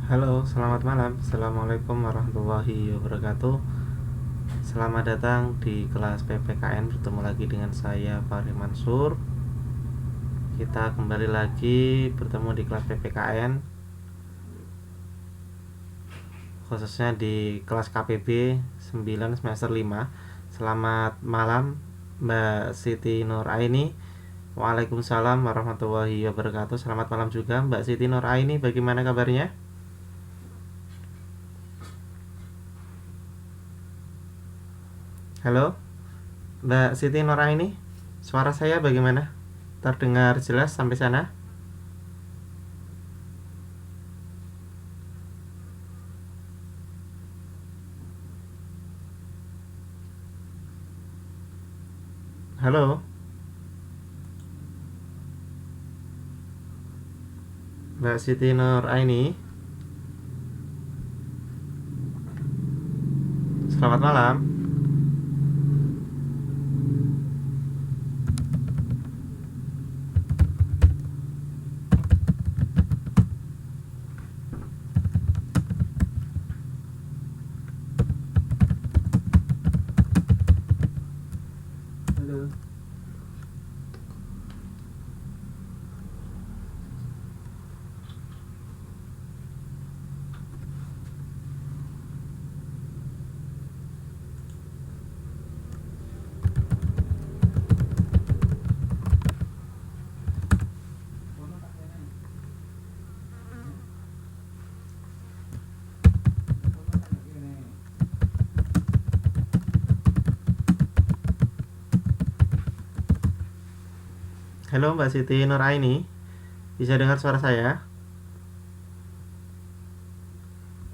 Halo, selamat malam. Assalamualaikum warahmatullahi wabarakatuh. Selamat datang di kelas PPKN. Bertemu lagi dengan saya, Fahri Mansur. Kita kembali lagi bertemu di kelas PPKN, khususnya di kelas KPB 9 semester 5. Selamat malam, Mbak Siti Nur Aini. Waalaikumsalam warahmatullahi wabarakatuh. Selamat malam juga, Mbak Siti Nur Aini. Bagaimana kabarnya? Halo, Mbak Siti Nur Aini. Suara saya bagaimana? Terdengar jelas sampai sana? Halo, Mbak Siti Nur Aini. Selamat malam. Halo. Halo, Mbak Siti Nur Aini. Bisa dengar suara saya?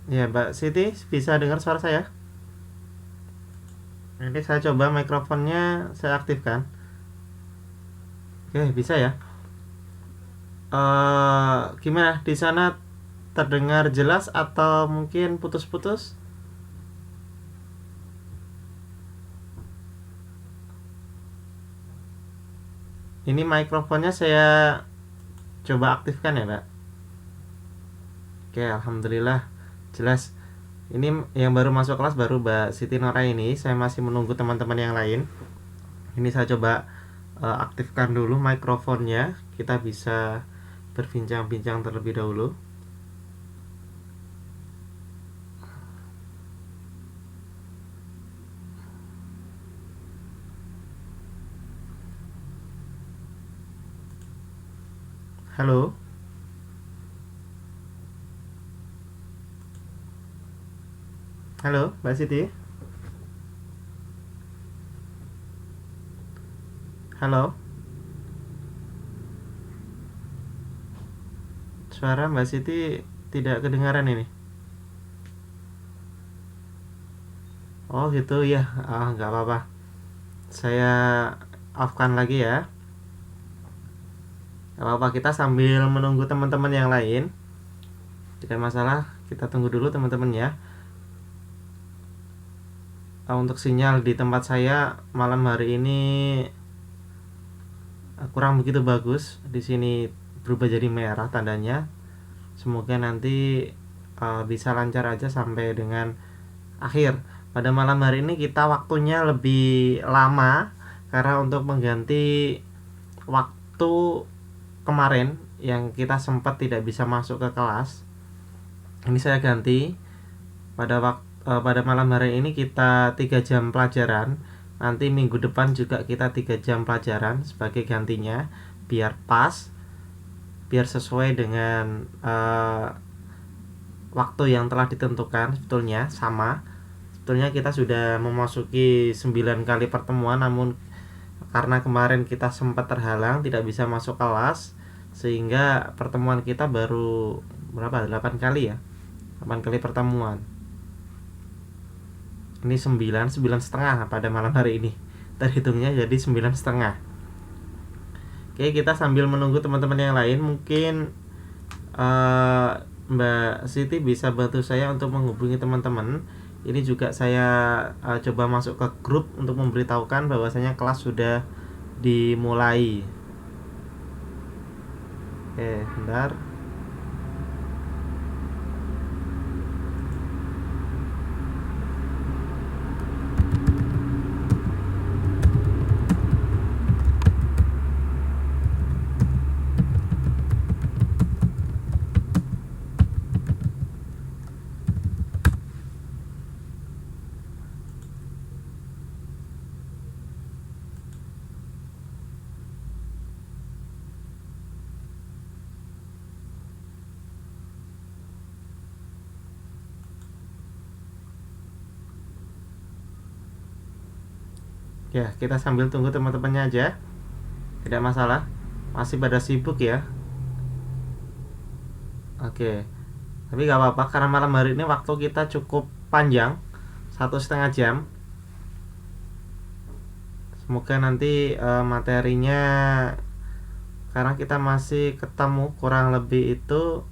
Ya, Mbak Siti bisa dengar suara saya? Nanti saya coba mikrofonnya saya aktifkan. Oke, bisa ya. Gimana di sana, terdengar jelas atau mungkin putus-putus? Ini mikrofonnya saya coba aktifkan ya, Mbak. Oke, alhamdulillah jelas. Ini yang baru masuk kelas baru Mbak Siti Nora ini. Saya masih menunggu teman-teman yang lain. Ini saya coba aktifkan dulu mikrofonnya. Kita bisa berbincang-bincang terlebih dahulu. Halo. Halo, Mbak Siti. Halo. Suara Mbak Siti tidak kedengaran ini. Oh gitu ya. Nggak apa-apa. Saya off-kan lagi ya. Nggak apa-apa, kita sambil menunggu teman-teman yang lain. Tidak masalah, kita tunggu dulu teman-teman ya. Untuk sinyal di tempat saya malam hari ini kurang begitu bagus. Di sini berubah jadi merah tandanya. Semoga nanti bisa lancar aja sampai dengan akhir. Pada malam hari ini kita waktunya lebih lama karena untuk mengganti waktu kemarin yang kita sempat tidak bisa masuk ke kelas. Ini saya ganti pada malam hari ini kita 3 jam pelajaran. Nanti minggu depan juga kita 3 jam pelajaran sebagai gantinya, biar pas, biar sesuai dengan waktu yang telah ditentukan. Sebetulnya sama. Sebetulnya kita sudah memasuki 9 kali pertemuan, namun karena kemarin kita sempat terhalang tidak bisa masuk kelas, sehingga pertemuan kita baru berapa? 8 kali ya. 8 kali pertemuan. Ini 9,5 pada malam hari ini. Terhitungnya jadi 9,5. Oke, kita sambil menunggu teman-teman yang lain. Mungkin Mbak Siti bisa bantu saya untuk menghubungi teman-teman. Ini juga saya coba masuk ke grup untuk memberitahukan bahwasanya kelas sudah dimulai. Oke, bentar. Ya, kita sambil tunggu teman-temannya aja, tidak masalah. Masih pada sibuk ya. Oke, tapi gak apa-apa karena malam hari ini waktu kita cukup panjang, 1,5 jam. Semoga nanti materinya, karena kita masih ketemu kurang lebih itu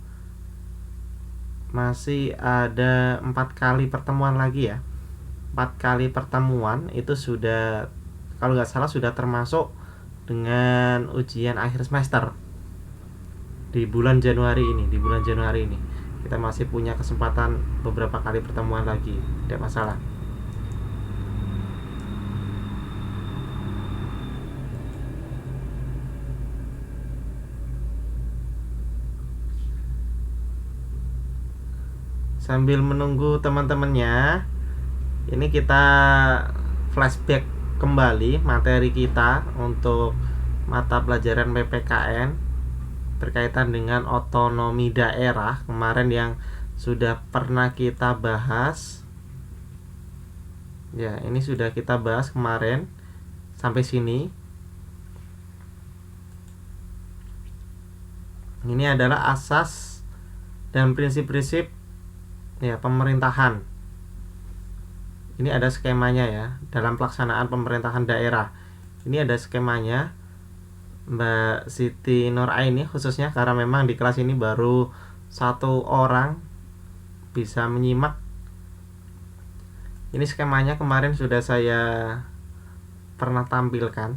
masih ada 4 kali pertemuan lagi ya. 4 kali pertemuan itu sudah, kalau nggak salah sudah termasuk dengan ujian akhir semester di bulan Januari ini. Kita masih punya kesempatan beberapa kali pertemuan lagi, tidak masalah. Sambil menunggu teman-temannya, ini kita flashback kembali materi kita untuk mata pelajaran PPKN berkaitan dengan otonomi daerah kemarin yang sudah pernah kita bahas. Ya, ini sudah kita bahas kemarin sampai sini. Ini adalah asas dan prinsip-prinsip ya pemerintahan. Ini ada skemanya ya dalam pelaksanaan pemerintahan daerah. Ini ada skemanya Mbak Siti Nuraini khususnya, karena memang di kelas ini baru 1 orang bisa menyimak. Ini skemanya kemarin sudah saya pernah tampilkan.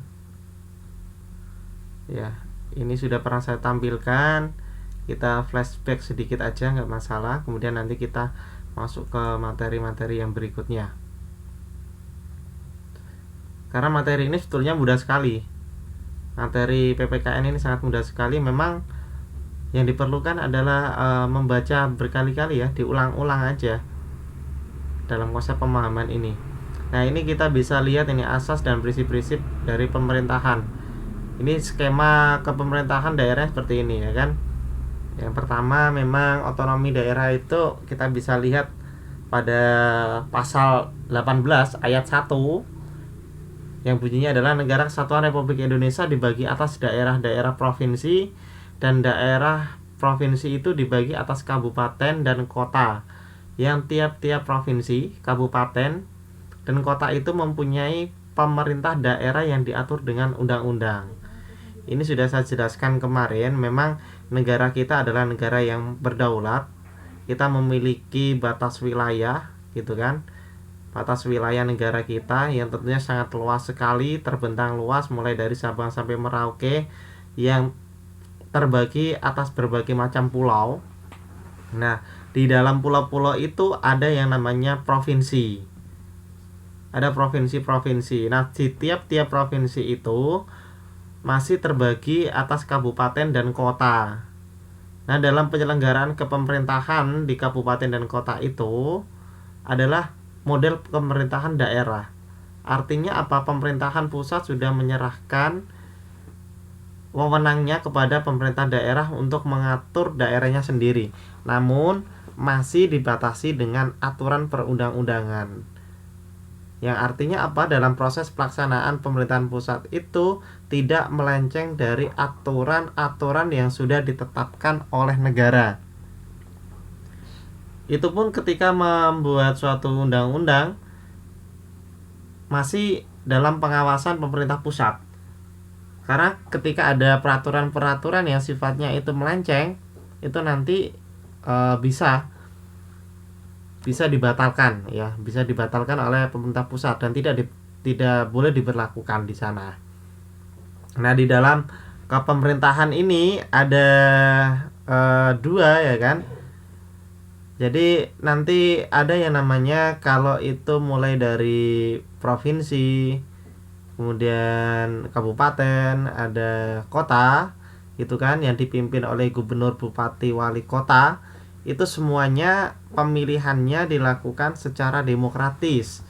Ya, ini sudah pernah saya tampilkan. Kita flashback sedikit aja, nggak masalah. Kemudian nanti kita masuk ke materi-materi yang berikutnya. Karena materi ini sebetulnya mudah sekali. Materi PPKN ini sangat mudah sekali. Memang yang diperlukan adalah membaca berkali-kali ya, diulang-ulang aja dalam konsep pemahaman ini. Nah, ini kita bisa lihat ini asas dan prinsip-prinsip dari pemerintahan. Ini skema kepemerintahan daerah seperti ini ya kan. Yang pertama memang otonomi daerah itu kita bisa lihat pada pasal 18 ayat 1 yang bunyinya adalah Negara Kesatuan Republik Indonesia dibagi atas daerah-daerah provinsi, dan daerah provinsi itu dibagi atas kabupaten dan kota, yang tiap-tiap provinsi, kabupaten, dan kota itu mempunyai pemerintah daerah yang diatur dengan undang-undang. Ini sudah saya jelaskan kemarin. Memang negara kita adalah negara yang berdaulat. Kita memiliki batas wilayah gitu kan. Batas wilayah negara kita yang tentunya sangat luas sekali, terbentang luas mulai dari Sabang sampai Merauke, yang terbagi atas berbagai macam pulau. Nah, di dalam pulau-pulau itu ada yang namanya provinsi. Ada provinsi-provinsi. Nah, di tiap-tiap provinsi itu masih terbagi atas kabupaten dan kota. Nah, dalam penyelenggaraan kepemerintahan di kabupaten dan kota itu adalah model pemerintahan daerah. Artinya apa? Pemerintahan pusat sudah menyerahkan wewenangnya kepada pemerintah daerah untuk mengatur daerahnya sendiri. Namun masih dibatasi dengan aturan perundang-undangan. Yang artinya apa? Dalam proses pelaksanaan pemerintahan pusat itu tidak melenceng dari aturan-aturan yang sudah ditetapkan oleh negara. Itu pun ketika membuat suatu undang-undang masih dalam pengawasan pemerintah pusat. Karena ketika ada peraturan-peraturan yang sifatnya itu melenceng, itu nanti bisa dibatalkan ya, bisa dibatalkan oleh pemerintah pusat dan tidak boleh diberlakukan di sana. Nah, di dalam kepemerintahan ini ada 2 ya kan. Jadi nanti ada yang namanya, kalau itu mulai dari provinsi, kemudian kabupaten, ada kota gitu kan, yang dipimpin oleh gubernur, bupati, wali kota. Itu semuanya pemilihannya dilakukan secara demokratis,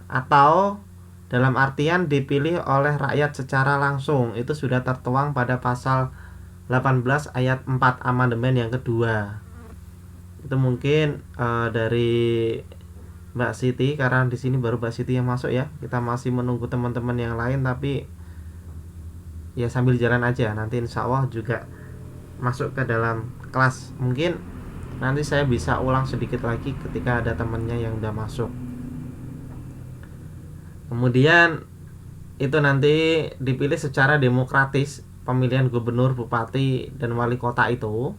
atau dalam artian dipilih oleh rakyat secara langsung. Itu sudah tertuang pada pasal 18 ayat 4 amandemen yang kedua. Itu mungkin dari Mbak Siti, karena di sini baru Mbak Siti yang masuk ya. Kita masih menunggu teman-teman yang lain, tapi ya sambil jalan aja. Nanti insya Allah juga masuk ke dalam kelas. Mungkin nanti saya bisa ulang sedikit lagi ketika ada temannya yang udah masuk. Kemudian itu nanti dipilih secara demokratis, pemilihan gubernur, bupati, dan wali kota itu.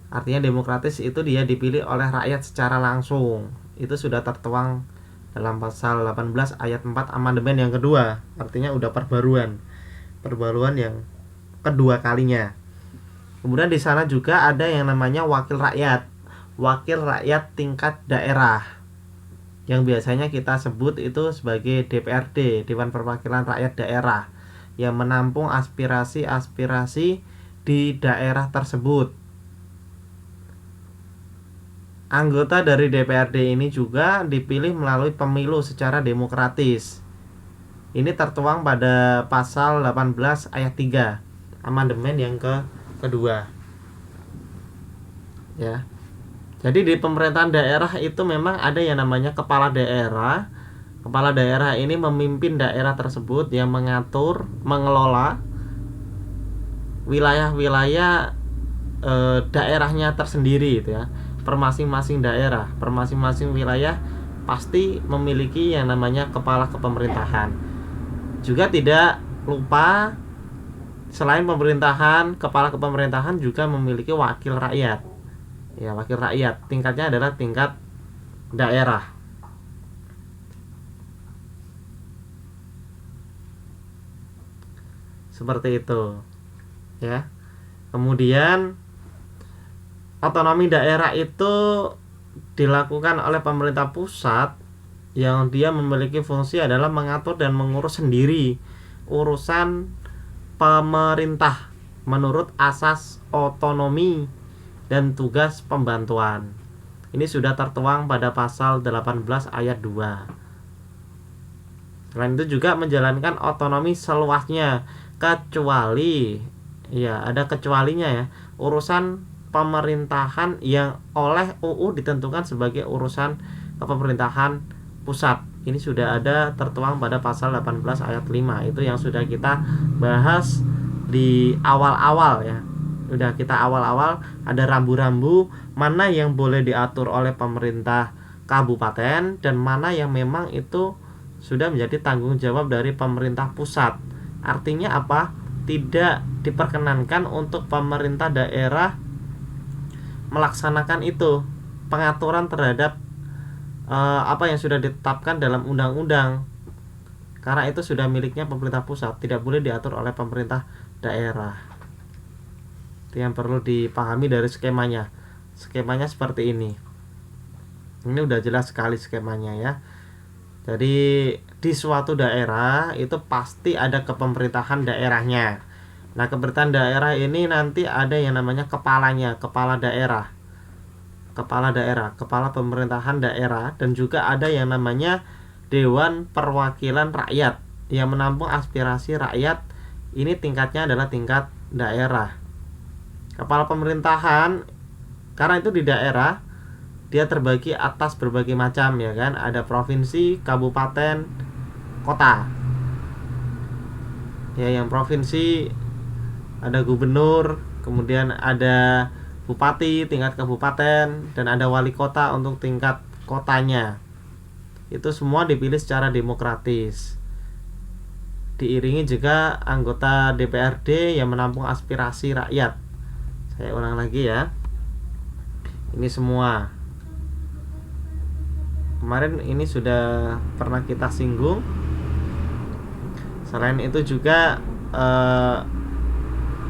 Artinya demokratis itu dia dipilih oleh rakyat secara langsung. Itu sudah tertuang dalam pasal 18 ayat 4 amandemen yang kedua. Artinya udah perbaruan yang kedua kalinya. Kemudian di sana juga ada yang namanya wakil rakyat tingkat daerah, yang biasanya kita sebut itu sebagai DPRD, Dewan Perwakilan Rakyat Daerah, yang menampung aspirasi-aspirasi di daerah tersebut. Anggota dari DPRD ini juga dipilih melalui pemilu secara demokratis. Ini tertuang pada pasal 18 ayat 3 amandemen yang kedua. Ya. Jadi di pemerintahan daerah itu memang ada yang namanya kepala daerah. Kepala daerah ini memimpin daerah tersebut yang mengatur, mengelola wilayah-wilayah daerahnya tersendiri gitu ya. Per masing-masing daerah, per masing-masing wilayah pasti memiliki yang namanya kepala kepemerintahan. Juga tidak lupa selain pemerintahan, kepala kepemerintahan juga memiliki wakil rakyat. Ya, wakil rakyat tingkatnya adalah tingkat daerah. Seperti itu. Ya. Kemudian otonomi daerah itu dilakukan oleh pemerintah pusat, yang dia memiliki fungsi adalah mengatur dan mengurus sendiri urusan pemerintah menurut asas otonomi dan tugas pembantuan. Ini sudah tertuang pada pasal 18 ayat 2. Selain itu juga menjalankan otonomi seluasnya, kecuali ya ada kecualinya ya, urusan pemerintahan yang oleh UU ditentukan sebagai urusan kepemerintahan pusat. Ini sudah ada tertuang pada pasal 18 ayat 5. Itu yang sudah kita bahas di awal-awal ya. Udah kita awal-awal ada rambu-rambu mana yang boleh diatur oleh pemerintah kabupaten dan mana yang memang itu sudah menjadi tanggung jawab dari pemerintah pusat. Artinya apa? Tidak diperkenankan untuk pemerintah daerah melaksanakan itu, pengaturan terhadap apa yang sudah ditetapkan dalam undang-undang, karena itu sudah miliknya pemerintah pusat, tidak boleh diatur oleh pemerintah daerah. Itu yang perlu dipahami dari skemanya. Skemanya seperti ini. Ini udah jelas sekali skemanya ya. Jadi di suatu daerah itu pasti ada kepemerintahan daerahnya. Nah, pemerintahan daerah ini nanti ada yang namanya kepalanya, kepala daerah, kepala pemerintahan daerah, dan juga ada yang namanya Dewan Perwakilan Rakyat yang menampung aspirasi rakyat. Ini tingkatnya adalah tingkat daerah. Kepala pemerintahan, karena itu di daerah, dia terbagi atas berbagai macam ya kan, ada provinsi, kabupaten, kota. Ya, yang provinsi ada gubernur, kemudian ada bupati tingkat kabupaten, dan ada wali kota untuk tingkat kotanya. Itu semua dipilih secara demokratis. Diiringi juga anggota DPRD yang menampung aspirasi rakyat. Saya ulang lagi ya. Ini semua. Kemarin ini sudah pernah kita singgung. Selain itu juga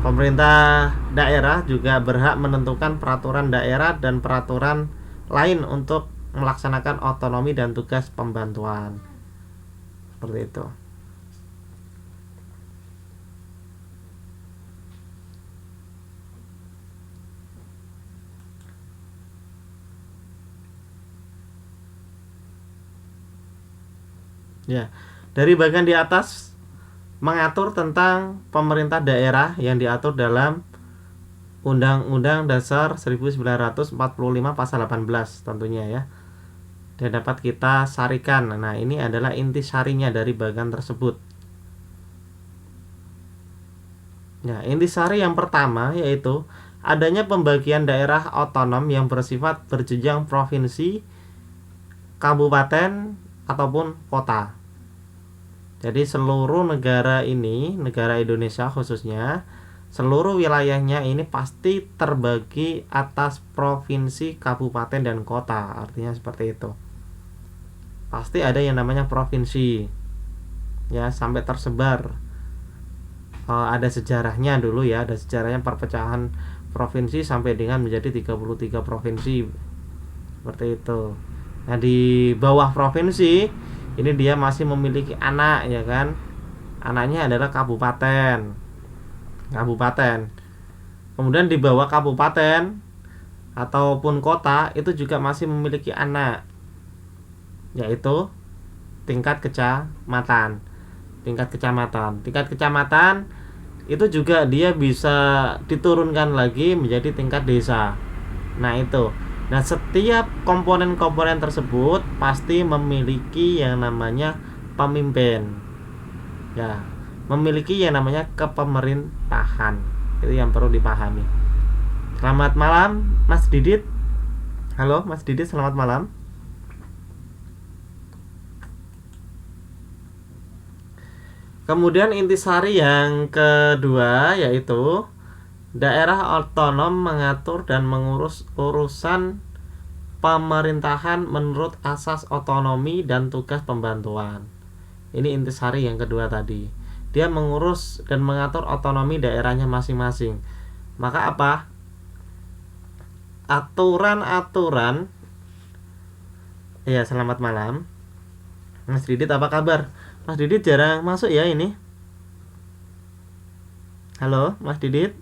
pemerintah daerah juga berhak menentukan peraturan daerah dan peraturan lain untuk melaksanakan otonomi dan tugas pembantuan. Seperti itu. Ya, dari bagian di atas mengatur tentang pemerintah daerah yang diatur dalam Undang-Undang Dasar 1945 pasal 18 tentunya ya. dan dapat kita sarikan. Nah, ini adalah intisarinya dari bagan tersebut. Nah, intisari yang pertama yaitu adanya pembagian daerah otonom yang bersifat berjenjang provinsi, kabupaten, ataupun kota. Jadi seluruh negara ini, negara Indonesia khususnya, seluruh wilayahnya ini pasti terbagi atas provinsi, kabupaten, dan kota. Artinya seperti itu. Pasti ada yang namanya provinsi, ya, sampai tersebar. Ada sejarahnya dulu ya, ada sejarahnya perpecahan provinsi sampai dengan menjadi 33 provinsi. Seperti itu. Nah, di bawah provinsi ini dia masih memiliki anak, ya kan? Anaknya adalah kabupaten. Kabupaten. Kemudian di bawah kabupaten ataupun kota itu juga masih memiliki anak, yaitu tingkat kecamatan. Tingkat kecamatan itu juga dia bisa diturunkan lagi menjadi tingkat desa. Nah, itu. Nah, setiap komponen-komponen tersebut pasti memiliki yang namanya pemimpin. Ya, memiliki yang namanya kepemerintahan. Itu yang perlu dipahami. Selamat malam, Mas Didit. Halo, Mas Didit, selamat malam. Kemudian intisari yang kedua yaitu daerah otonom mengatur dan mengurus urusan pemerintahan menurut asas otonomi dan tugas pembantuan. Ini intisari yang kedua tadi. Dia mengurus dan mengatur otonomi daerahnya masing-masing. Maka apa? Aturan-aturan. Ya, selamat malam. Mas Didit, apa kabar? Mas Didit jarang masuk ya ini. Halo, Mas Didit.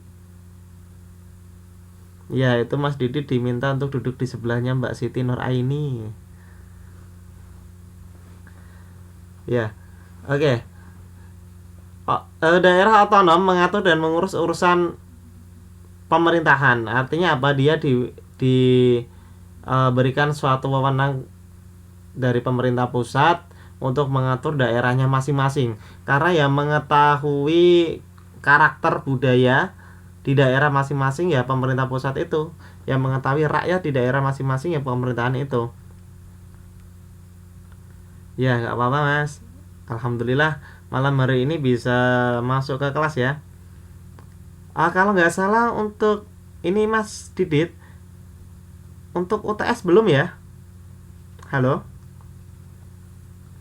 Ya, itu Mas Didit diminta untuk duduk di sebelahnya Mbak Siti Nuraini. Ya, oke. Daerah otonom mengatur dan mengurus urusan pemerintahan. Artinya apa? Dia berikan suatu wewenang dari pemerintah pusat untuk mengatur daerahnya masing-masing. Karena yang mengetahui karakter budaya di daerah masing-masing ya pemerintah pusat itu, yang mengetahui rakyat di daerah masing-masing ya pemerintahan itu. Ya, nggak apa-apa Mas. Alhamdulillah malam hari ini bisa masuk ke kelas ya. Kalau nggak salah untuk ini Mas Didit, untuk UTS belum ya? Halo,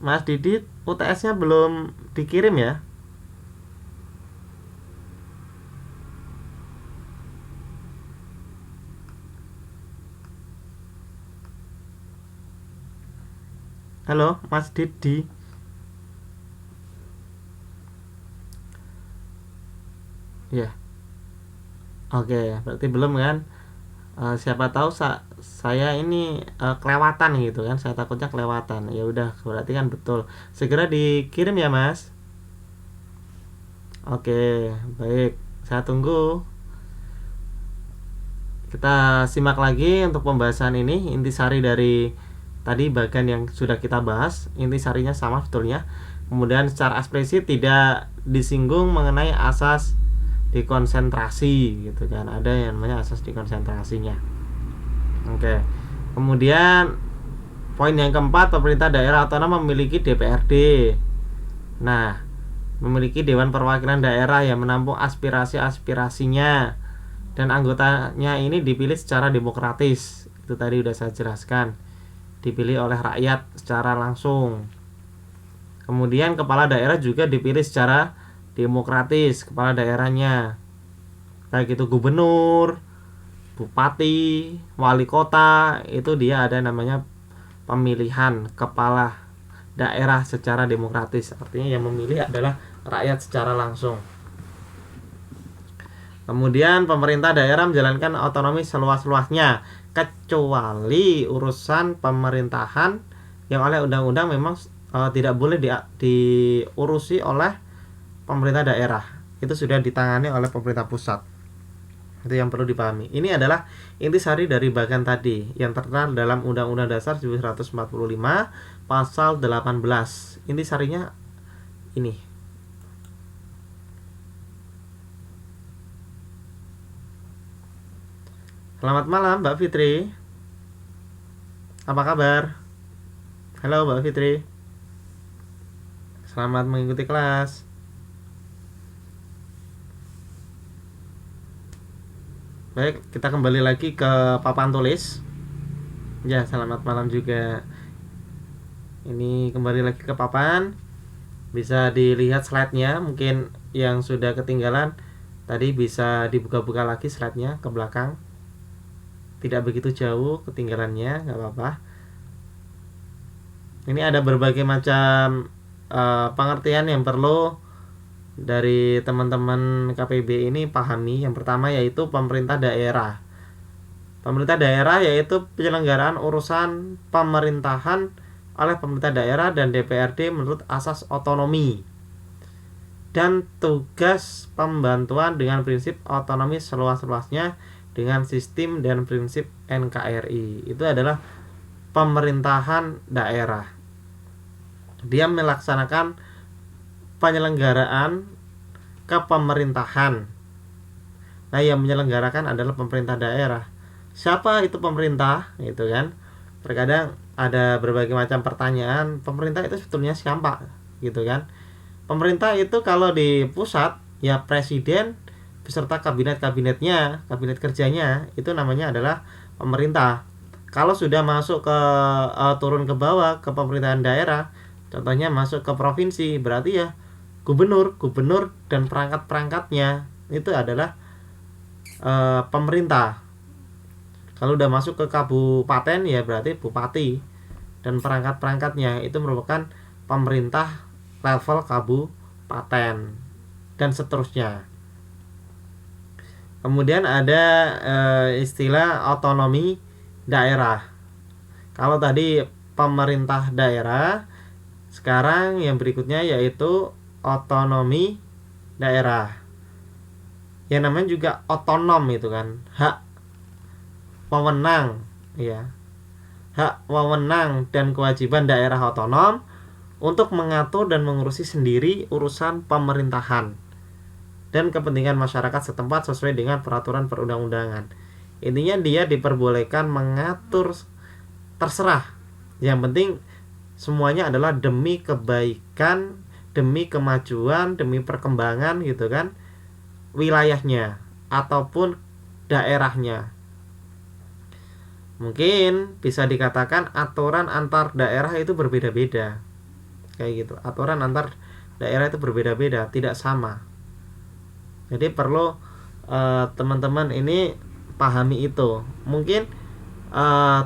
Mas Didit, UTS-nya belum dikirim ya? Halo, Mas Didi. Ya, oke, berarti belum kan? Siapa tahu saya ini kelewatan gitu kan? Saya takutnya kelewatan. Ya udah, berarti kan betul. Segera dikirim ya, Mas. Oke, baik. Saya tunggu. Kita simak lagi untuk pembahasan ini. Intisari dari tadi bagian yang sudah kita bahas, intisarinya sama sebetulnya. Kemudian secara eksplisit tidak disinggung mengenai asas dikonsentrasi gitu kan, ada yang namanya asas dikonsentrasinya. Oke. Kemudian poin yang keempat, pemerintah daerah otonom memiliki DPRD. Nah, memiliki Dewan Perwakilan Daerah yang menampung aspirasi-aspirasinya dan anggotanya ini dipilih secara demokratis. Itu tadi udah saya jelaskan, dipilih oleh rakyat secara langsung. Kemudian kepala daerah juga dipilih secara demokratis, kepala daerahnya, kayak gitu gubernur, bupati, wali kota, itu dia ada namanya pemilihan kepala daerah secara demokratis. Artinya yang memilih adalah rakyat secara langsung. Kemudian pemerintah daerah menjalankan otonomi seluas-luasnya kecuali urusan pemerintahan yang oleh undang-undang memang tidak boleh diurusi oleh pemerintah daerah. Itu sudah ditangani oleh pemerintah pusat. Itu yang perlu dipahami. Ini adalah intisari dari bagian tadi yang tertera dalam Undang-Undang Dasar 1945 pasal 18. Intisarinya ini. Selamat malam Mbak Fitri. Apa kabar? Halo Mbak Fitri. Selamat mengikuti kelas. Baik, kita kembali lagi ke papan tulis. Ya, selamat malam juga. Ini kembali lagi ke papan. Bisa dilihat slide-nya. Mungkin yang sudah ketinggalan tadi bisa dibuka-buka lagi slide-nya ke belakang. Tidak begitu jauh ketinggalannya, nggak apa-apa. Ini ada berbagai macam pengertian yang perlu dari teman-teman KPB ini pahami. Yang pertama yaitu pemerintah daerah. Pemerintah daerah yaitu penyelenggaraan urusan pemerintahan oleh pemerintah daerah dan DPRD menurut asas otonomi dan tugas pembantuan dengan prinsip otonomi seluas-luasnya dengan sistem dan prinsip NKRI. Itu adalah pemerintahan daerah. Dia melaksanakan penyelenggaraan kepemerintahan. Nah, yang menyelenggarakan adalah pemerintah daerah. Siapa itu pemerintah? Itu kan. Terkadang ada berbagai macam pertanyaan, pemerintah itu sebetulnya siapa? Gitu kan. Pemerintah itu kalau di pusat ya presiden beserta kabinet-kabinetnya, kabinet kerjanya, itu namanya adalah pemerintah. Kalau sudah masuk ke turun ke bawah ke pemerintahan daerah, contohnya masuk ke provinsi, berarti ya gubernur dan perangkat-perangkatnya itu adalah pemerintah. Kalau udah masuk ke kabupaten ya berarti bupati dan perangkat-perangkatnya itu merupakan pemerintah level kabupaten dan seterusnya. Kemudian ada istilah otonomi daerah. Kalau tadi pemerintah daerah, sekarang yang berikutnya yaitu otonomi daerah. Yang namanya juga otonom itu kan, hak wewenang ya. Hak wewenang dan kewajiban daerah otonom untuk mengatur dan mengurusi sendiri urusan pemerintahan dan kepentingan masyarakat setempat sesuai dengan peraturan perundang-undangan. Intinya dia diperbolehkan mengatur terserah. Yang penting semuanya adalah demi kebaikan, demi kemajuan, demi perkembangan gitu kan, wilayahnya ataupun daerahnya. Mungkin bisa dikatakan aturan antar daerah itu berbeda-beda. Kayak gitu. Aturan antar daerah itu berbeda-beda, tidak sama. Jadi perlu teman-teman ini pahami itu. Mungkin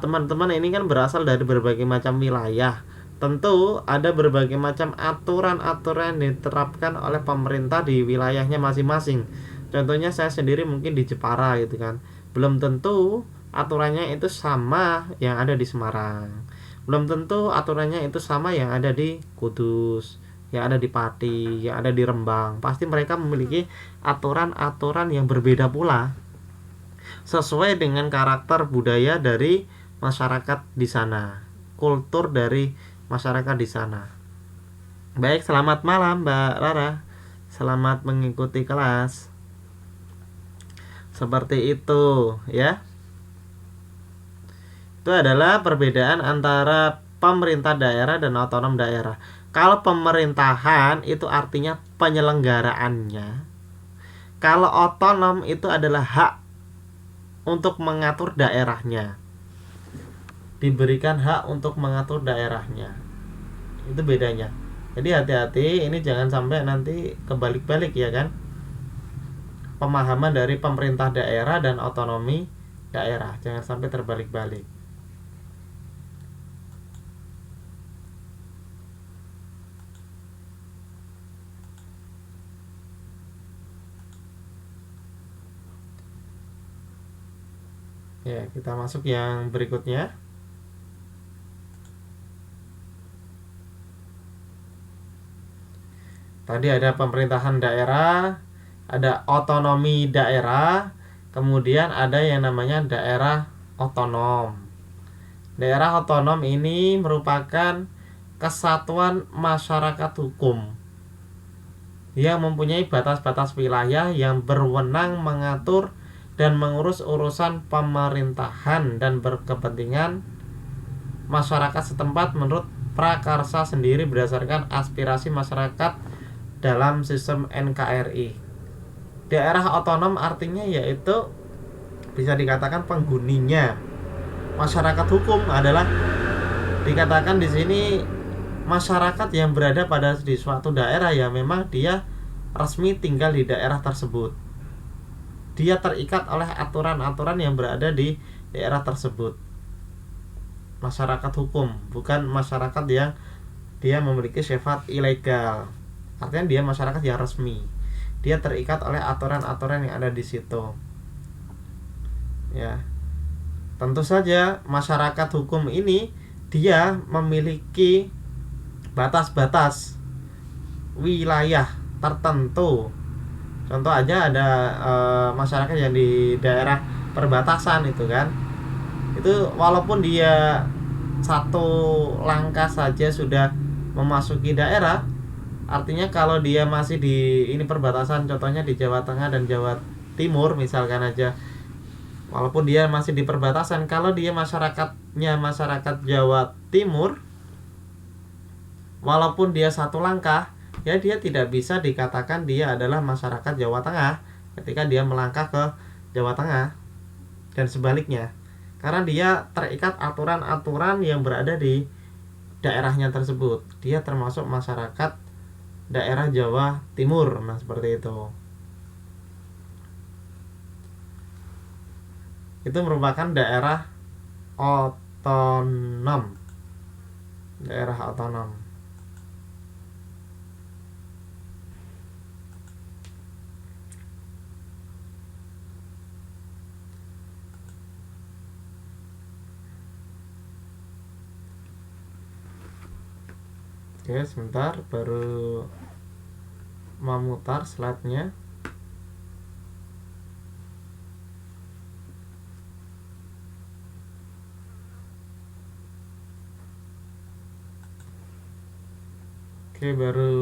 teman-teman ini kan berasal dari berbagai macam wilayah. Tentu ada berbagai macam aturan-aturan yang diterapkan oleh pemerintah di wilayahnya masing-masing. Contohnya saya sendiri mungkin di Jepara gitu kan. Belum tentu aturannya itu sama yang ada di Semarang. Belum tentu aturannya itu sama yang ada di Kudus, yang ada di Pati, yang ada di Rembang. Pasti mereka memiliki aturan-aturan yang berbeda pula sesuai dengan karakter budaya dari masyarakat di sana, kultur dari masyarakat di sana. Baik, selamat malam Mbak Rara. Selamat mengikuti kelas. Seperti itu ya. Itu adalah perbedaan antara pemerintah daerah dan otonom daerah. Kalau pemerintahan itu artinya penyelenggaraannya. Kalau otonom itu adalah hak untuk mengatur daerahnya. Diberikan hak untuk mengatur daerahnya. Itu bedanya. Jadi hati-hati, ini jangan sampai nanti kebalik-balik ya kan. Pemahaman dari pemerintah daerah dan otonomi daerah, jangan sampai terbalik-balik. Ya, kita masuk yang berikutnya. Tadi ada pemerintahan daerah, ada otonomi daerah. Kemudian ada yang namanya daerah otonom. Daerah otonom ini merupakan kesatuan masyarakat hukum yang mempunyai batas-batas wilayah yang berwenang mengatur dan mengurus urusan pemerintahan dan berkepentingan masyarakat setempat menurut prakarsa sendiri berdasarkan aspirasi masyarakat dalam sistem NKRI. Daerah otonom artinya yaitu bisa dikatakan penghuninya. Masyarakat hukum adalah dikatakan di sini masyarakat yang berada di suatu daerah ya memang dia resmi tinggal di daerah tersebut. Dia terikat oleh aturan-aturan yang berada di daerah tersebut. Masyarakat hukum, bukan masyarakat yang dia memiliki sifat ilegal. Artinya dia masyarakat yang resmi. Dia terikat oleh aturan-aturan yang ada di situ. Ya. Tentu saja masyarakat hukum ini dia memiliki batas-batas wilayah tertentu. Contoh aja ada masyarakat yang di daerah perbatasan itu kan. Itu walaupun dia satu langkah saja sudah memasuki daerah, artinya kalau dia masih di ini perbatasan, contohnya di Jawa Tengah dan Jawa Timur misalkan aja, walaupun dia masih di perbatasan, kalau dia masyarakatnya masyarakat Jawa Timur, walaupun dia satu langkah, ya dia tidak bisa dikatakan dia adalah masyarakat Jawa Tengah ketika dia melangkah ke Jawa Tengah dan sebaliknya, karena dia terikat aturan-aturan yang berada di daerahnya tersebut. Dia termasuk masyarakat daerah Jawa Timur, nah seperti itu. Itu merupakan daerah otonom. Daerah otonom. Oke, sebentar baru memutar slide-nya. Oke, baru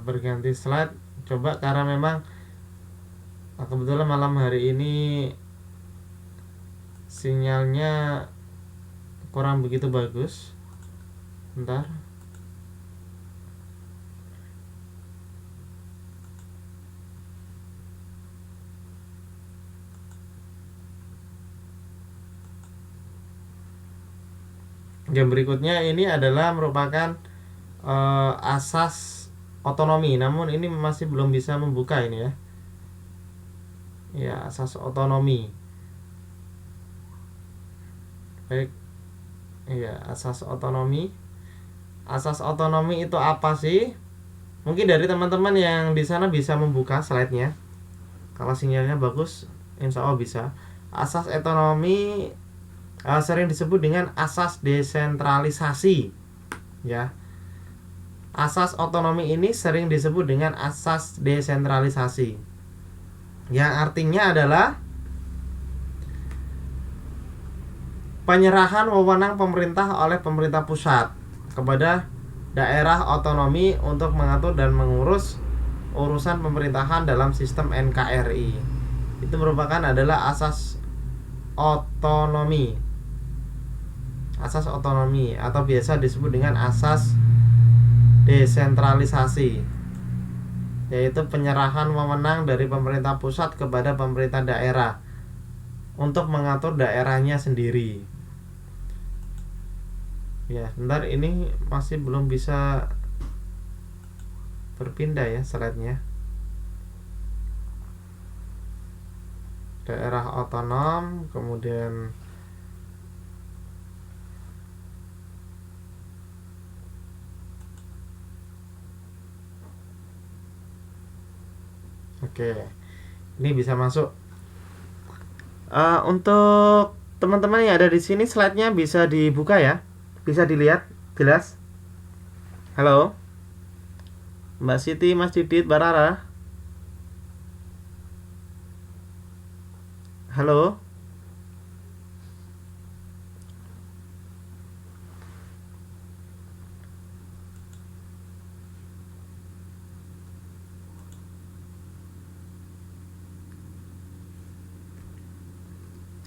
berganti slide. Coba karena memang kebetulan malam hari ini sinyalnya kurang begitu bagus. Bentar. Yang berikutnya ini adalah merupakan asas otonomi, namun ini masih belum bisa membuka ini ya. Ya, asas otonomi. Baik. Ya, asas otonomi. Asas otonomi itu apa sih? Mungkin dari teman-teman yang di sana bisa membuka slide-nya. Kalau sinyalnya bagus, insya Allah bisa. Asas otonomi sering disebut dengan asas desentralisasi. Ya. Asas otonomi ini sering disebut dengan asas desentralisasi. Yang artinya adalah penyerahan wewenang pemerintah oleh pemerintah pusat kepada daerah otonomi untuk mengatur dan mengurus urusan pemerintahan dalam sistem NKRI. Itu merupakan adalah asas otonomi. Asas otonomi atau biasa disebut dengan asas desentralisasi, yaitu penyerahan wewenang dari pemerintah pusat kepada pemerintah daerah untuk mengatur daerahnya sendiri. Ya, bentar, ini masih belum bisa berpindah ya slide-nya. Daerah otonom, kemudian oke, ini bisa masuk. Untuk teman-teman yang ada di sini, slide-nya bisa dibuka ya, bisa dilihat jelas. Halo, Mbak Siti, Mas Didit, Barara. Halo?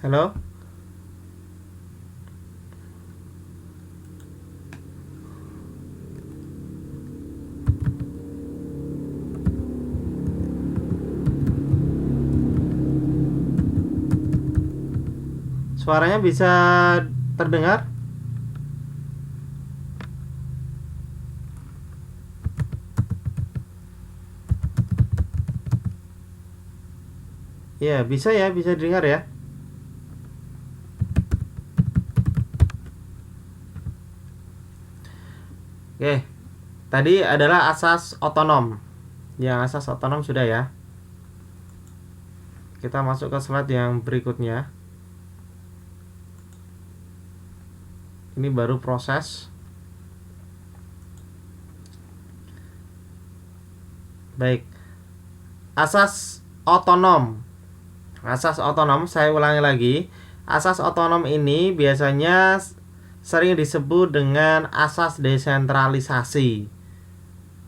Halo? Suaranya bisa terdengar? Ya, bisa ya, bisa dengar ya. Oke, tadi adalah asas otonom. Yang asas otonom sudah ya. Kita masuk ke slide yang berikutnya. Ini baru proses. Baik. Asas otonom. Asas otonom, saya ulangi lagi. Asas otonom ini biasanya sering disebut dengan asas desentralisasi.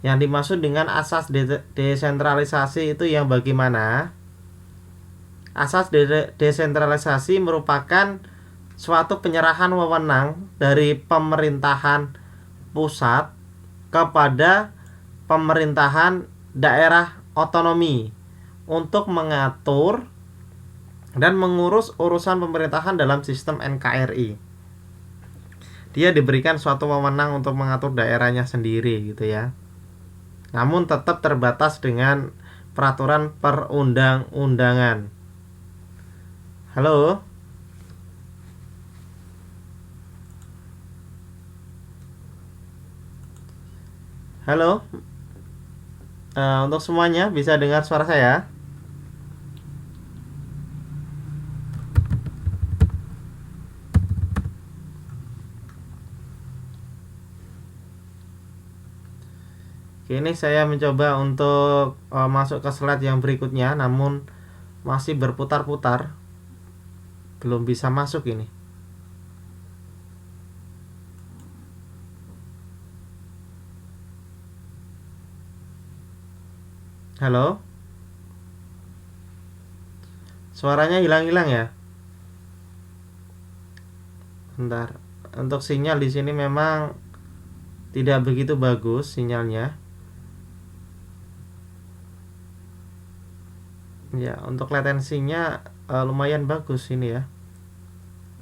Yang dimaksud dengan asas desentralisasi itu yang bagaimana? Asas desentralisasi merupakan suatu penyerahan wewenang dari pemerintahan pusat kepada pemerintahan daerah otonomi untuk mengatur dan mengurus urusan pemerintahan dalam sistem NKRI. Dia diberikan suatu wewenang untuk mengatur daerahnya sendiri gitu ya. Namun tetap terbatas dengan peraturan perundang-undangan. Halo? Halo? Untuk semuanya bisa dengar suara saya? Ini saya mencoba untuk masuk ke slide yang berikutnya, namun masih berputar-putar, belum bisa masuk ini. Halo? Suaranya hilang-hilang ya? Bentar. Untuk sinyal di sini memang tidak begitu bagus sinyalnya. Ya, untuk latensinya lumayan bagus ini ya.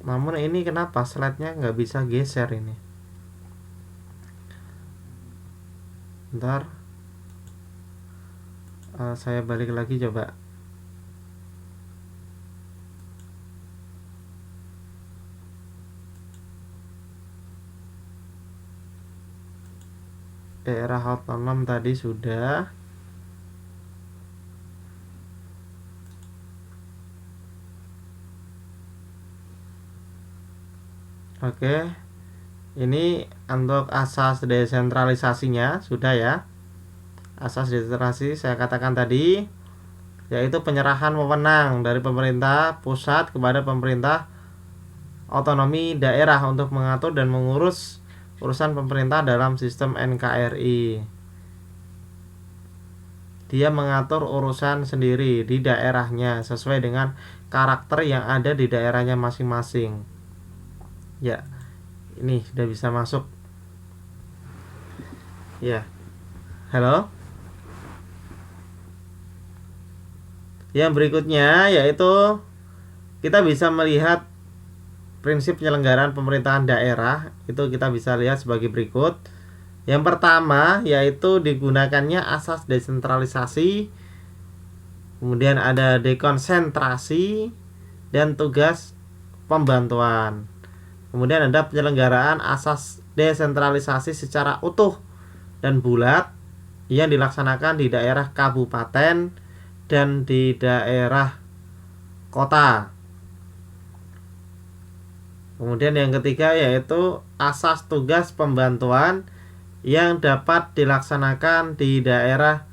Namun ini kenapa slide-nya nggak bisa geser ini? Bentar. Saya balik lagi coba. Daerah otonom tadi sudah. Oke. Ini untuk asas desentralisasinya sudah ya. Asas desentralisasi saya katakan tadi yaitu penyerahan wewenang dari pemerintah pusat kepada pemerintah otonomi daerah untuk mengatur dan mengurus urusan pemerintah dalam sistem NKRI. Dia mengatur urusan sendiri di daerahnya sesuai dengan karakter yang ada di daerahnya masing-masing. Ya, ini sudah bisa masuk. Ya, halo. Yang berikutnya yaitu kita bisa melihat prinsip penyelenggaraan pemerintahan daerah. Itu kita bisa lihat sebagai berikut. Yang pertama yaitu digunakannya asas desentralisasi, kemudian ada dekonsentrasi dan tugas pembantuan. Kemudian ada penyelenggaraan asas desentralisasi secara utuh dan bulat yang dilaksanakan di daerah kabupaten dan di daerah kota. Kemudian yang ketiga yaitu asas tugas pembantuan yang dapat dilaksanakan di daerah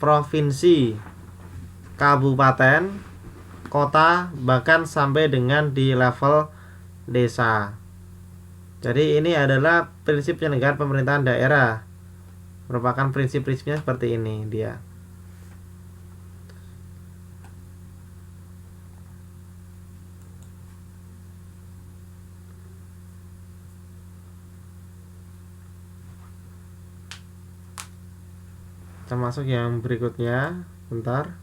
provinsi, kabupaten, kota, bahkan sampai dengan di level desa. Jadi ini adalah prinsip penyelenggaraan pemerintahan daerah. Merupakan prinsip-prinsipnya seperti ini dia. Kita masuk yang berikutnya, bentar.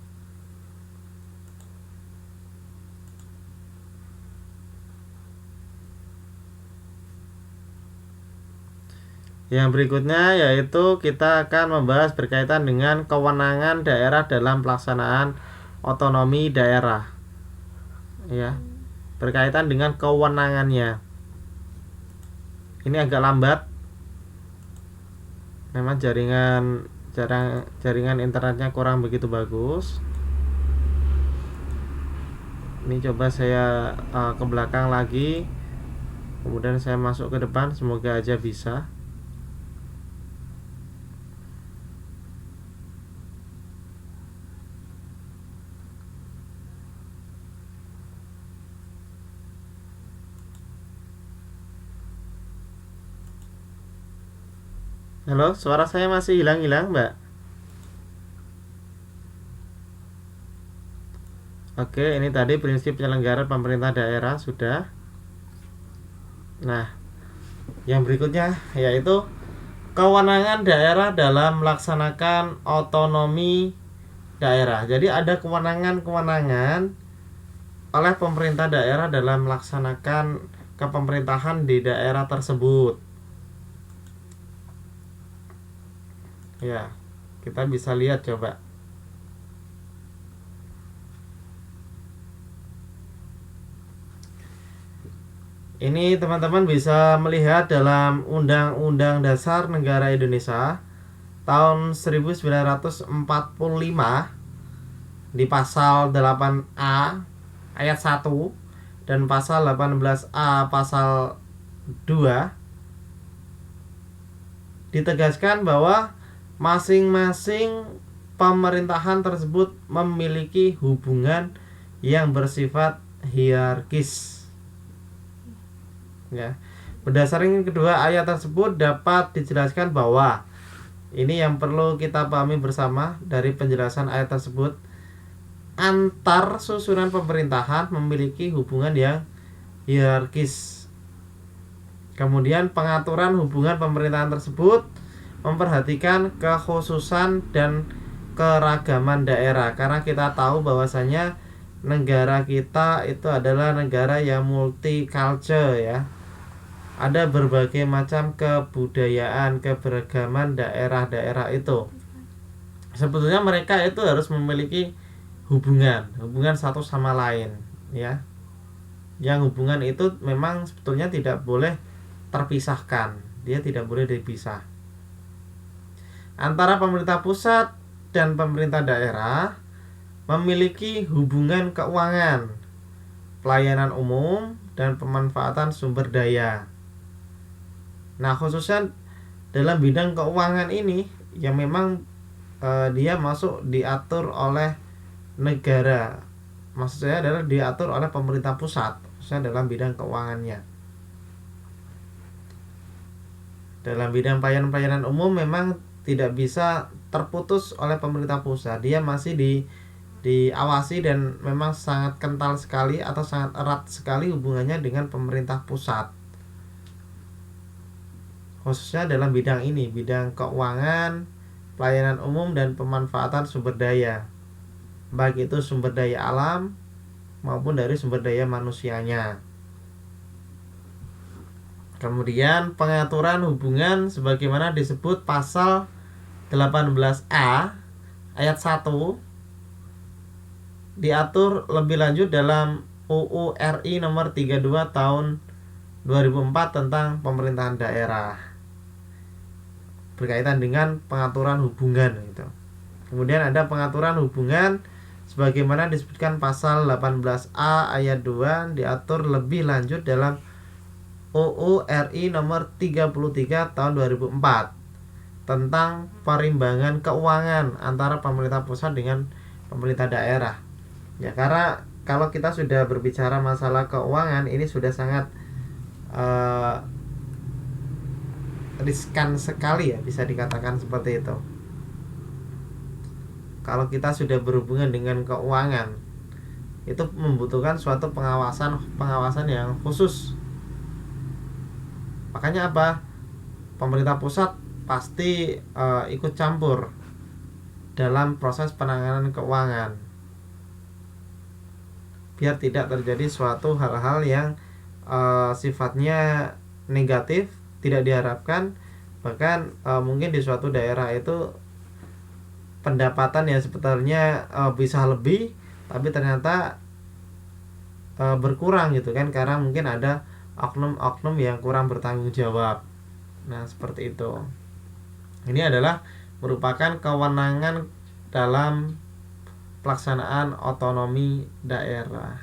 Yang berikutnya yaitu kita akan membahas berkaitan dengan kewenangan daerah dalam pelaksanaan otonomi daerah. Ya, berkaitan dengan kewenangannya. Ini agak lambat. Memang jaringan internetnya kurang begitu bagus. Ini coba saya ke belakang lagi. Kemudian saya masuk ke depan, semoga aja bisa. Halo, suara saya masih hilang-hilang, Mbak? Oke, ini tadi prinsip penyelenggaraan pemerintah daerah sudah. Nah, yang berikutnya yaitu kewenangan daerah dalam melaksanakan otonomi daerah. Jadi ada kewenangan-kewenangan oleh pemerintah daerah dalam melaksanakan kepemerintahan di daerah tersebut. Ya, kita bisa lihat coba. Ini teman-teman bisa melihat dalam Undang-Undang Dasar Negara Indonesia tahun 1945 di pasal 8A ayat 1 dan pasal 18A pasal 2 ditegaskan bahwa masing-masing pemerintahan tersebut memiliki hubungan yang bersifat hierarkis. Ya. Berdasarkan kedua ayat tersebut dapat dijelaskan bahwa ini yang perlu kita pahami bersama dari penjelasan ayat tersebut, antar susunan pemerintahan memiliki hubungan yang hierarkis. Kemudian pengaturan hubungan pemerintahan tersebut memperhatikan kekhususan dan keragaman daerah, karena kita tahu bahwasanya negara kita itu adalah negara yang multicultural ya. Ada berbagai macam kebudayaan, keberagaman daerah-daerah itu. Sebetulnya mereka itu harus memiliki hubungan satu sama lain ya. Yang hubungan itu memang sebetulnya tidak boleh terpisahkan, dia tidak boleh dipisah. Antara pemerintah pusat dan pemerintah daerah memiliki hubungan keuangan, pelayanan umum, dan pemanfaatan sumber daya. Nah, khususnya dalam bidang keuangan ini yang memang dia masuk diatur oleh negara. Maksud saya adalah diatur oleh pemerintah pusat, khususnya dalam bidang keuangannya. Dalam bidang pelayanan umum memang tidak bisa terputus oleh pemerintah pusat. Dia masih diawasi dan memang sangat kental sekali atau sangat erat sekali hubungannya dengan pemerintah pusat. Khususnya dalam bidang ini, bidang keuangan, pelayanan umum, dan pemanfaatan sumber daya. Baik itu sumber daya alam maupun dari sumber daya manusianya. Kemudian pengaturan hubungan sebagaimana disebut pasal 18A ayat 1 diatur lebih lanjut dalam UU RI nomor 32 tahun 2004 tentang pemerintahan daerah berkaitan dengan pengaturan hubungan gitu. Kemudian ada pengaturan hubungan sebagaimana disebutkan pasal 18A ayat 2 diatur lebih lanjut dalam UU RI nomor 33 tahun 2004 tentang perimbangan keuangan antara pemerintah pusat dengan pemerintah daerah. Ya, karena kalau kita sudah berbicara masalah keuangan, ini sudah sangat riskan sekali ya, bisa dikatakan seperti itu. Kalau kita sudah berhubungan dengan keuangan, itu membutuhkan suatu pengawasan yang khusus. Makanya apa? Pemerintah pusat pasti ikut campur dalam proses penanganan keuangan, biar tidak terjadi suatu hal-hal yang sifatnya negatif, tidak diharapkan. Bahkan mungkin di suatu daerah itu pendapatan yang sebetulnya bisa lebih, tapi ternyata berkurang gitu kan, karena mungkin ada oknum-oknum yang kurang bertanggung jawab. Nah, seperti itu. Ini adalah merupakan kewenangan dalam pelaksanaan otonomi daerah.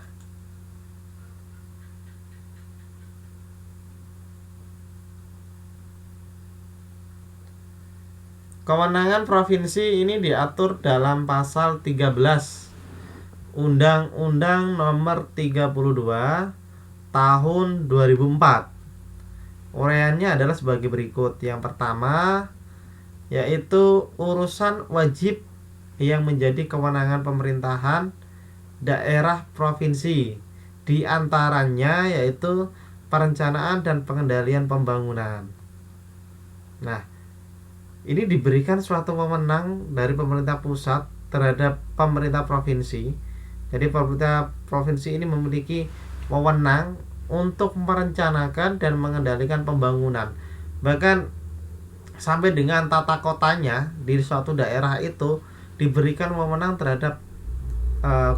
Kewenangan provinsi ini diatur dalam pasal 13 Undang-Undang Nomor 32 Tahun 2004. Uraiannya adalah sebagai berikut. Yang pertama, yaitu urusan wajib yang menjadi kewenangan pemerintahan daerah provinsi, di antaranya yaitu perencanaan dan pengendalian pembangunan. Nah, ini diberikan suatu wewenang dari pemerintah pusat terhadap pemerintah provinsi. Jadi pemerintah provinsi ini memiliki wewenang untuk merencanakan dan mengendalikan pembangunan. Bahkan sampai dengan tata kotanya di suatu daerah itu diberikan wewenang terhadap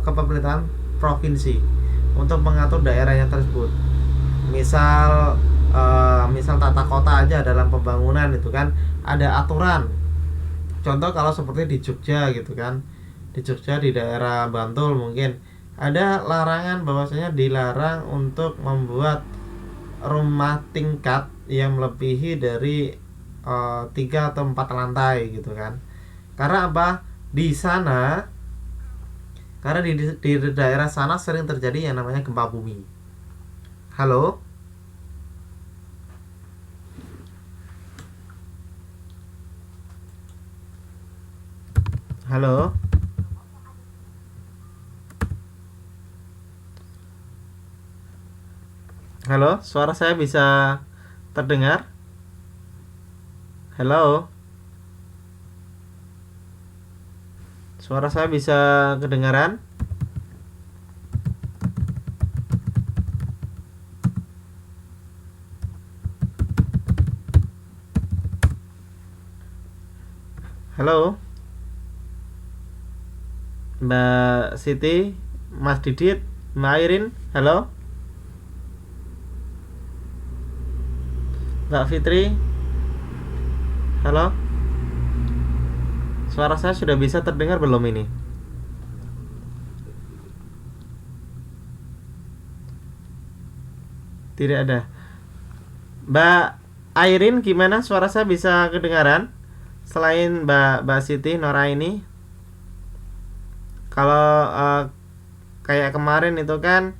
kepemerintahan provinsi untuk mengatur daerahnya tersebut. Misal tata kota aja dalam pembangunan itu kan ada aturan. Contoh kalau seperti di Jogja gitu kan, di Jogja, di daerah Bantul mungkin ada larangan bahwasanya dilarang untuk membuat rumah tingkat yang melebihi dari 3 atau 4 lantai gitu kan. Karena apa? Di sana, karena di daerah sana sering terjadi yang namanya gempa bumi. Halo? Halo? Halo, suara saya bisa terdengar? Halo? Suara saya bisa kedengaran? Halo? Mbak Siti, Mas Didit, Mbak Airin, halo? Mbak Fitri, halo? Suara saya sudah bisa terdengar belum ini? Tidak ada. Mbak Airin, gimana? Suara saya bisa kedengaran? Selain Mbak Siti, Nora ini. Kalau kayak kemarin itu kan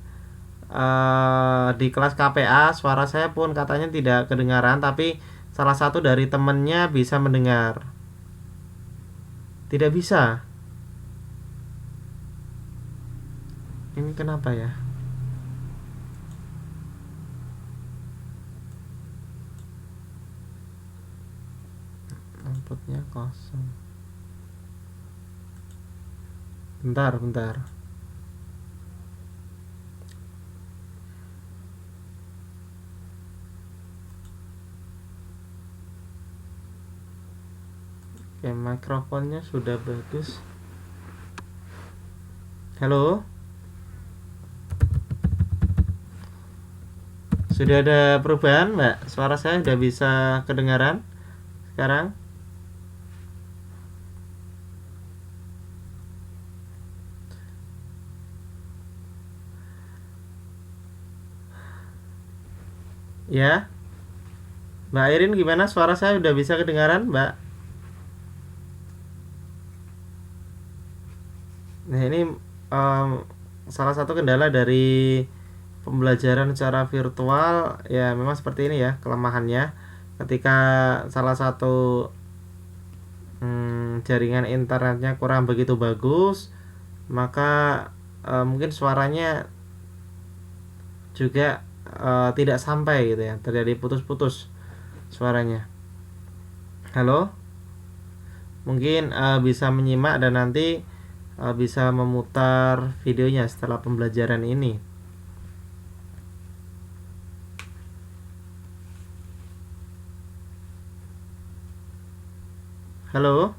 di kelas KPA suara saya pun katanya tidak kedengaran, tapi salah satu dari temennya bisa mendengar. Tidak bisa. Ini kenapa ya? Outputnya kosong. Bentar. Oke, mikrofonnya sudah bagus. Halo? Sudah ada perubahan, Mbak? Suara saya sudah bisa kedengaran sekarang? Ya? Mbak Irin gimana? Suara saya sudah bisa kedengaran, Mbak? Nah, ini salah satu kendala dari pembelajaran secara virtual ya memang seperti ini ya kelemahannya. Ketika salah satu jaringan internetnya kurang begitu bagus, maka mungkin suaranya juga tidak sampai gitu ya, terjadi putus-putus suaranya. Halo, mungkin bisa menyimak dan nanti bisa memutar videonya setelah pembelajaran ini. Halo,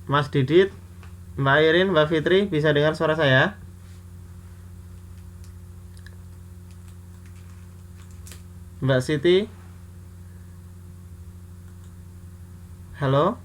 Mas Didit, Mbak Irin, Mbak Fitri, bisa dengar suara saya? Mbak Siti, halo.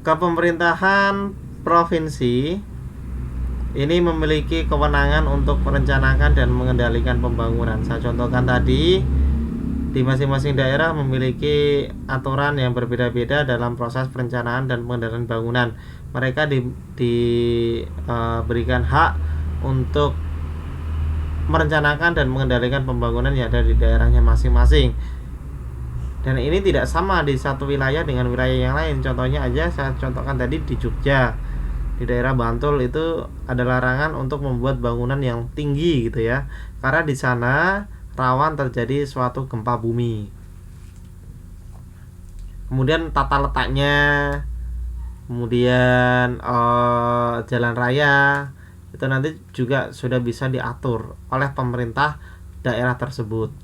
Kepemerintahan provinsi ini memiliki kewenangan untuk merencanakan dan mengendalikan pembangunan. Saya contohkan tadi, di masing-masing daerah memiliki aturan yang berbeda-beda dalam proses perencanaan dan pengendalian bangunan. Mereka diberikan hak untuk merencanakan dan mengendalikan pembangunan yang ada di daerahnya masing-masing. Dan ini tidak sama di satu wilayah dengan wilayah yang lain. Contohnya aja saya contohkan tadi di Jogja, di daerah Bantul itu ada larangan untuk membuat bangunan yang tinggi gitu ya, karena di sana rawan terjadi suatu gempa bumi. Kemudian tata letaknya, kemudian jalan raya itu nanti juga sudah bisa diatur oleh pemerintah daerah tersebut.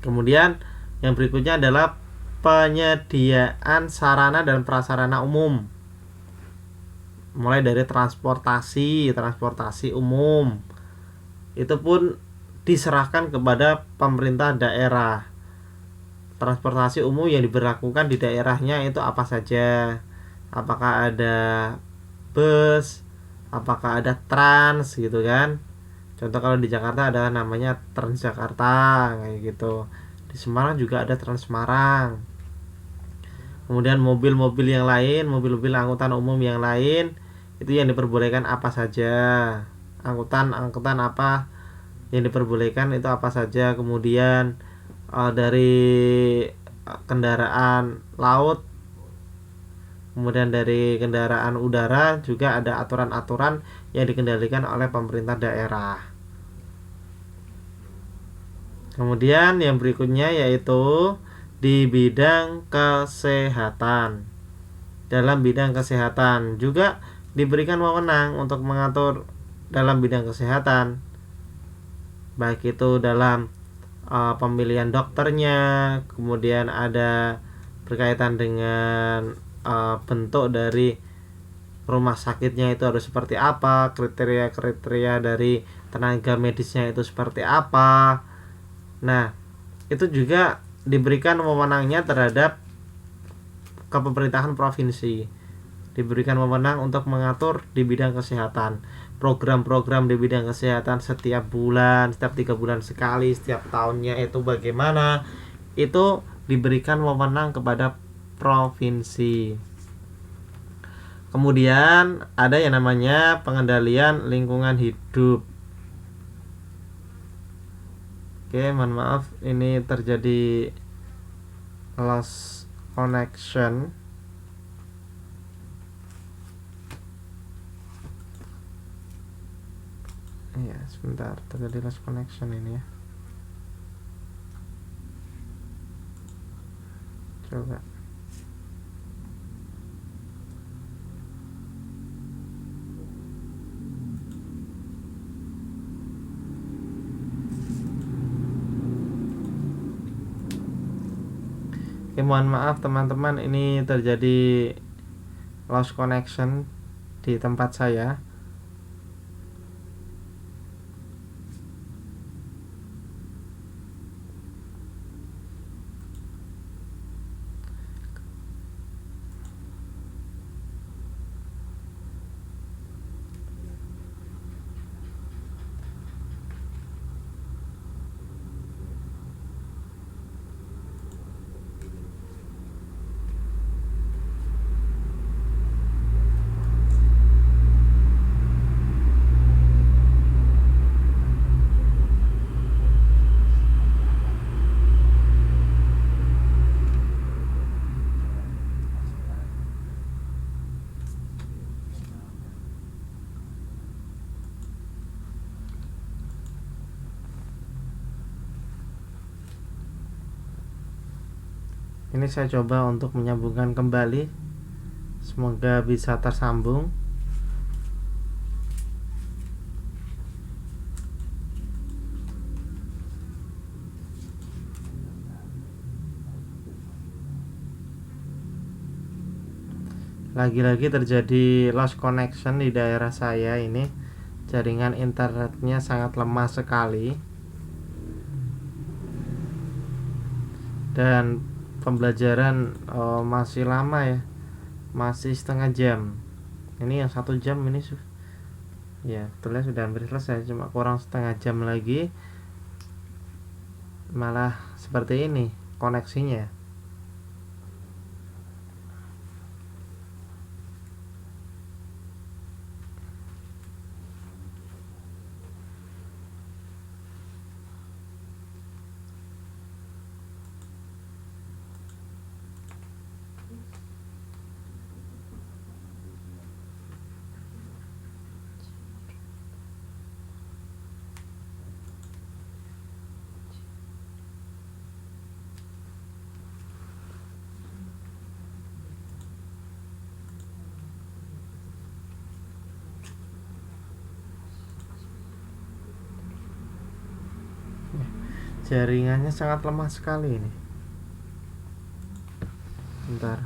Kemudian yang berikutnya adalah penyediaan sarana dan prasarana umum, mulai dari transportasi umum itu pun diserahkan kepada pemerintah daerah. Transportasi umum yang diberlakukan di daerahnya itu apa saja, apakah ada bus, apakah ada trans gitu kan. Contoh kalau di Jakarta ada namanya Transjakarta kayak gitu. Di Semarang juga ada Trans Semarang. Kemudian mobil-mobil yang lain, mobil-mobil angkutan umum yang lain itu yang diperbolehkan apa saja. Angkutan apa yang diperbolehkan itu apa saja. Kemudian dari kendaraan laut, kemudian dari kendaraan udara juga ada aturan-aturan yang dikendalikan oleh pemerintah daerah. Kemudian yang berikutnya yaitu di bidang kesehatan. Dalam bidang kesehatan juga diberikan wewenang untuk mengatur dalam bidang kesehatan, baik itu dalam pemilihan dokternya, kemudian ada berkaitan dengan bentuk dari rumah sakitnya itu harus seperti apa, kriteria-kriteria dari tenaga medisnya itu seperti apa. Nah, itu juga diberikan wewenangnya terhadap kepemerintahan provinsi. Diberikan wewenang untuk mengatur di bidang kesehatan. Program-program di bidang kesehatan setiap bulan, setiap 3 bulan sekali, setiap tahunnya itu bagaimana, itu diberikan wewenang kepada provinsi. Kemudian ada yang namanya pengendalian lingkungan hidup. Oke, mohon maaf ini terjadi lost connection. Iya, sebentar, terjadi lost connection ini ya. Coba. Oke, mohon maaf teman-teman, ini terjadi lost connection di tempat saya. Ini saya coba untuk menyambungkan kembali, semoga bisa tersambung. Lagi-lagi terjadi lost connection di daerah saya ini. Jaringan internetnya sangat lemah sekali. Dan pembelajaran masih lama ya, masih setengah jam. Ini yang 1 jam ini ya betulnya sudah hampir selesai, cuma kurang setengah jam lagi malah seperti ini koneksinya. Jaringannya sangat lemah sekali ini. Bentar.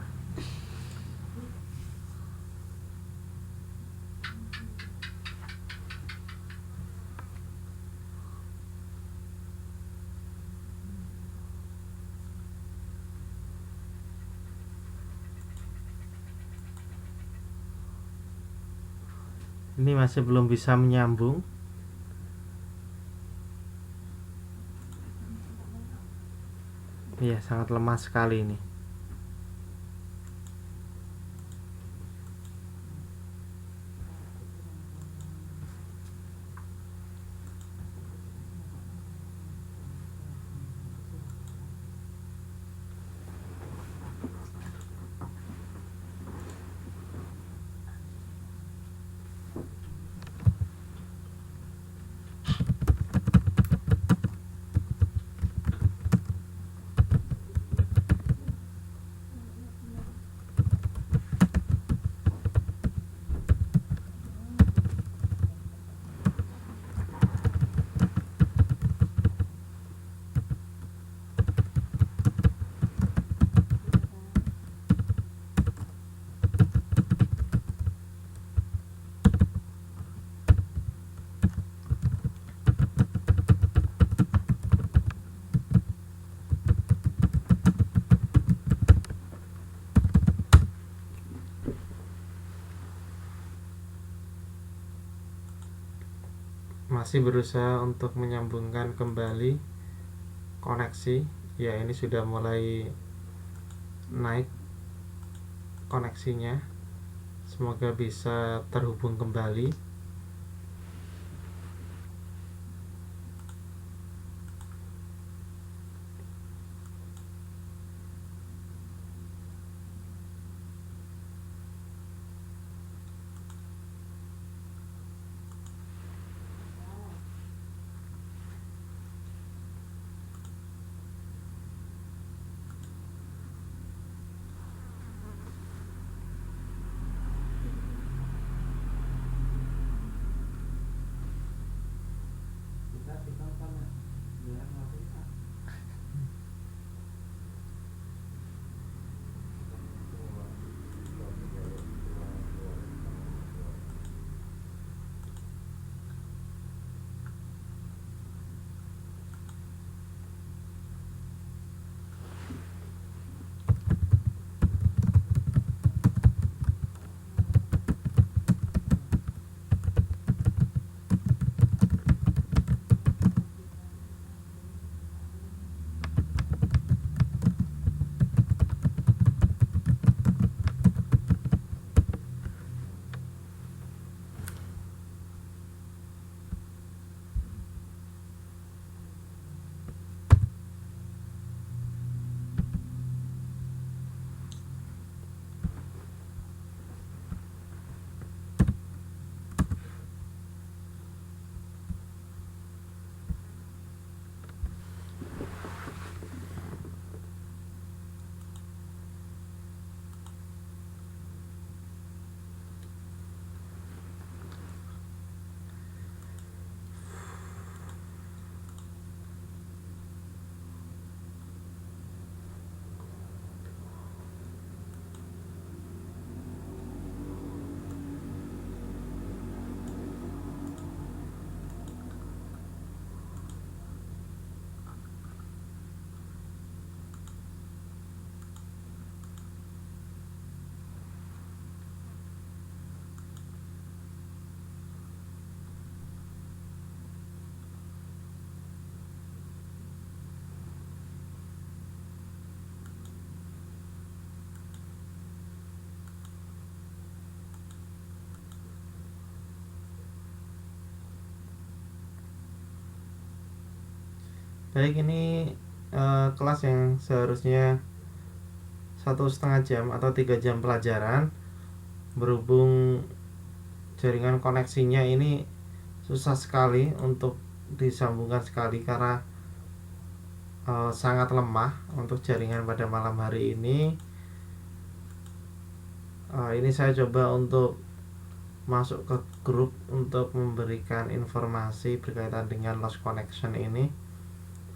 Ini masih belum bisa menyambung. Iya, sangat lemah sekali ini. Masih berusaha untuk menyambungkan kembali koneksi. Ya, ini sudah mulai naik koneksinya. Semoga bisa terhubung kembali. Baik, ini kelas yang seharusnya 1,5 jam atau 3 jam pelajaran, berhubung jaringan koneksinya ini susah sekali untuk disambungkan sekali karena sangat lemah untuk jaringan pada malam hari ini. Ini saya coba untuk masuk ke grup untuk memberikan informasi berkaitan dengan lost connection ini,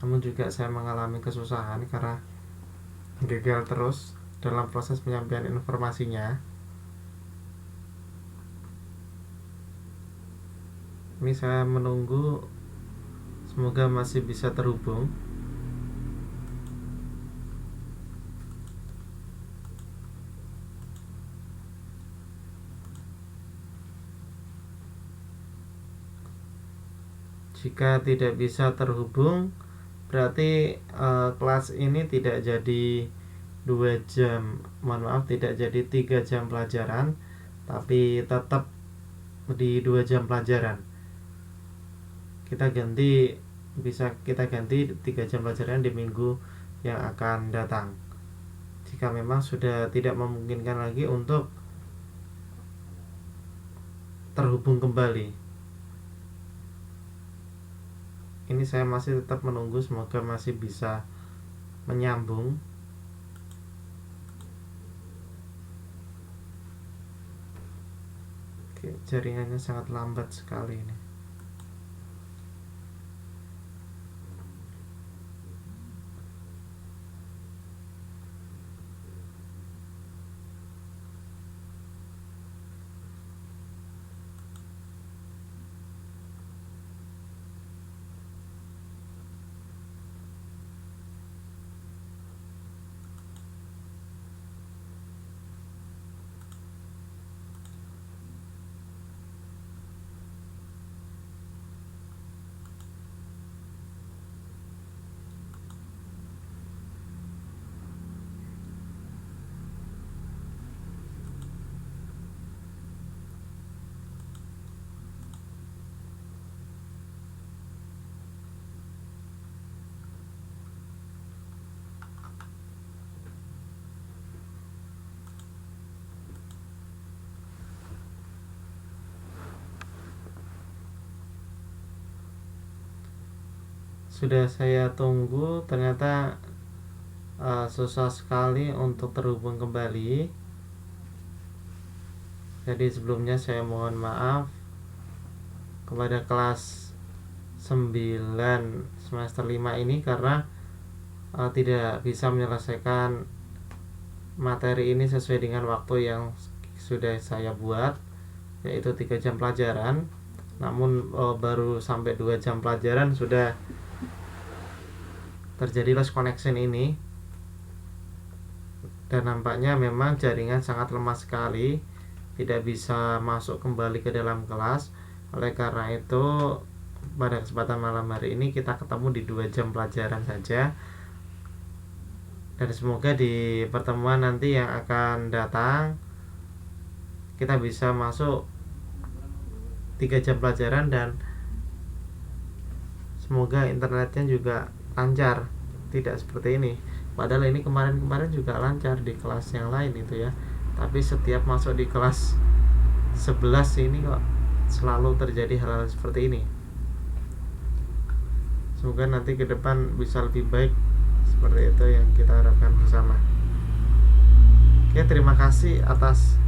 namun juga saya mengalami kesusahan karena gagal terus dalam proses penyampaian informasinya. Ini saya menunggu, semoga masih bisa terhubung. Jika tidak bisa terhubung, berarti kelas ini tidak jadi 2 jam, tidak jadi 3 jam pelajaran, tapi tetap di 2 jam pelajaran. Bisa kita ganti 3 jam pelajaran di minggu yang akan datang, jika memang sudah tidak memungkinkan lagi untuk terhubung kembali. Ini saya masih tetap menunggu, semoga masih bisa menyambung. Oke, jaringannya sangat lambat sekali ini. Sudah saya tunggu, ternyata susah sekali untuk terhubung kembali. Jadi sebelumnya saya mohon maaf kepada kelas 9 semester 5 ini karena tidak bisa menyelesaikan materi ini sesuai dengan waktu yang sudah saya buat, yaitu 3 jam pelajaran. Namun baru sampai 2 jam pelajaran sudah terjadi lost connection ini, dan nampaknya memang jaringan sangat lemah sekali, tidak bisa masuk kembali ke dalam kelas. Oleh karena itu, pada kesempatan malam hari ini kita ketemu di 2 jam pelajaran saja, dan semoga di pertemuan nanti yang akan datang kita bisa masuk 3 jam pelajaran, dan semoga internetnya juga lancar, tidak seperti ini. Padahal ini kemarin juga lancar di kelas yang lain itu ya, tapi setiap masuk di kelas 11 ini kok selalu terjadi hal-hal seperti ini. Semoga nanti ke depan bisa lebih baik, seperti itu yang kita harapkan bersama. Oke, terima kasih atas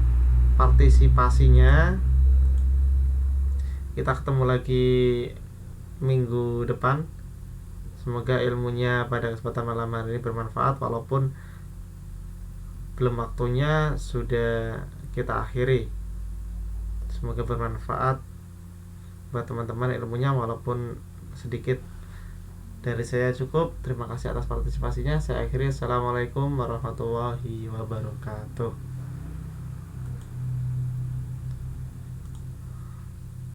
partisipasinya. Kita ketemu lagi minggu depan. Semoga ilmunya pada kesempatan malam hari ini bermanfaat, walaupun belum waktunya, sudah kita akhiri. Semoga bermanfaat buat teman-teman ilmunya, walaupun sedikit. Dari saya cukup. Terima kasih atas partisipasinya. Saya akhiri. Assalamualaikum warahmatullahi wabarakatuh.